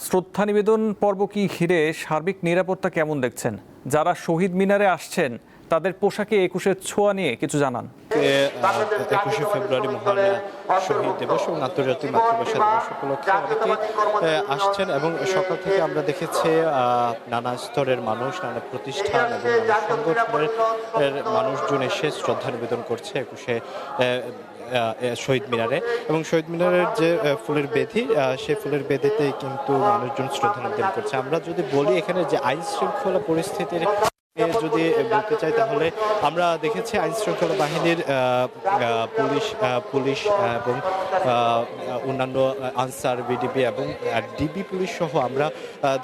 শ্রদ্ধা নিবেদন পর্ব কি ঘিরে সার্বিক নিরাপত্তা কেমন দেখছেন? যারা শহীদ মিনারে আসছেন তাদের পোশাকে ২১-এর ছোঁয়া নিয়ে কিছু জানান। ২১শে ফেব্রুয়ারি মহান শহীদ দিবস এবং আন্তর্জাতিক মাতৃভাষা দিবস উপলক্ষে অনেকে আসছেন এবং সকাল থেকে আমরা দেখেছি নানা স্তরের মানুষ, নানা প্রতিষ্ঠান এবং নানা সংগঠনের মানুষজন এসে শ্রদ্ধা নিবেদন করছে ২১শে শহীদ মিনারে। এবং শহীদ মিনারের যে ফুলের বেদি, সেই ফুলের বেদিতে কিন্তু মানুষজন শ্রদ্ধা নিবেদন করছে। আমরা যদি বলি এখানে যে আইন শৃঙ্খলা পরিস্থিতির যদি বলতে চাই, তাহলে আমরা দেখেছি আইন শৃঙ্খলা বাহিনীর পুলিশ এবং অন্যান্য আনসার, বিডিবি এবং ডিবি পুলিশ সহ আমরা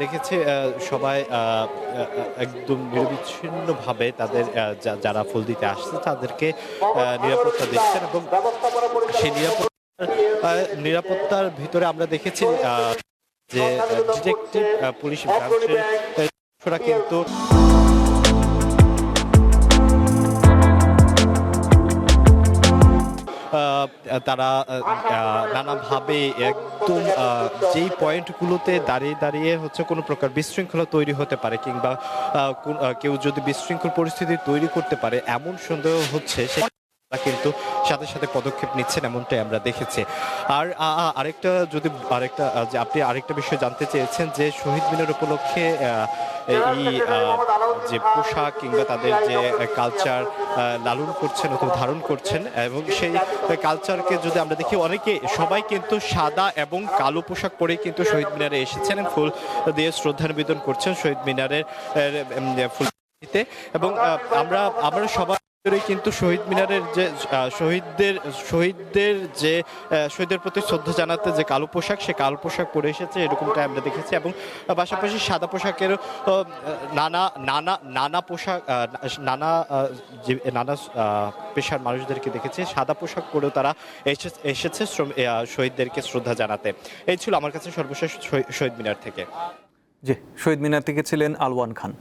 দেখেছি সবাই একদম নিরবিচ্ছিন্নভাবে তাদের যারা ফুল দিতে আসছে তাদেরকে নিরাপত্তা দিচ্ছেন। এবং সেই নিরাপত্তার ভিতরে আমরা দেখেছি যে ডিটেকটিভ পুলিশ ব্রাঞ্চের কিন্তু তারা নানাভাবে একদম যেই পয়েন্টগুলোতে দাঁড়িয়ে হচ্ছে কোনো প্রকার বিশৃঙ্খলা তৈরি হতে পারে কিংবা কেউ যদি বিশৃঙ্খল পরিস্থিতি তৈরি করতে পারে এমন সন্দেহ হচ্ছে, কিন্তু সাথে সাথে পদক্ষেপ নিচ্ছেন এমনটাই আমরা দেখেছি। আর আরেকটা যে আপনি আরেকটা বিষয় জানতে চেয়েছেন যে শহীদ মিনার উপলক্ষে এই যে পোশাক কিংবা তাদের যে কালচার লালন করছেন অথবা ধারণ করছেন, এবং সেই কালচারকে যদি আমরা দেখি সবাই কিন্তু সাদা এবং কালো পোশাক পরে কিন্তু শহীদ মিনারে এসেছেন, ফুল দিয়ে শ্রদ্ধা নিবেদন করছেন শহীদ মিনারের ফুল দিতে। এবং আমরা সবাই কিন্তু শহীদ মিনারের যে শহীদদের প্রতি শ্রদ্ধা জানাতে যে কালো পোশাক, সে কালো পোশাক পরে এসেছে এরকমটা আমরা দেখেছি। এবং পাশাপাশি সাদা পোশাকের নানা পেশার মানুষদেরকে দেখেছি সাদা পোশাক পরেও তারা এসেছে শহীদদেরকে শ্রদ্ধা জানাতে। এই ছিল আমার কাছে সর্বশেষ শহীদ মিনার থেকে। জি, শহীদ মিনার থেকে ছিলেন আলওয়ান খান।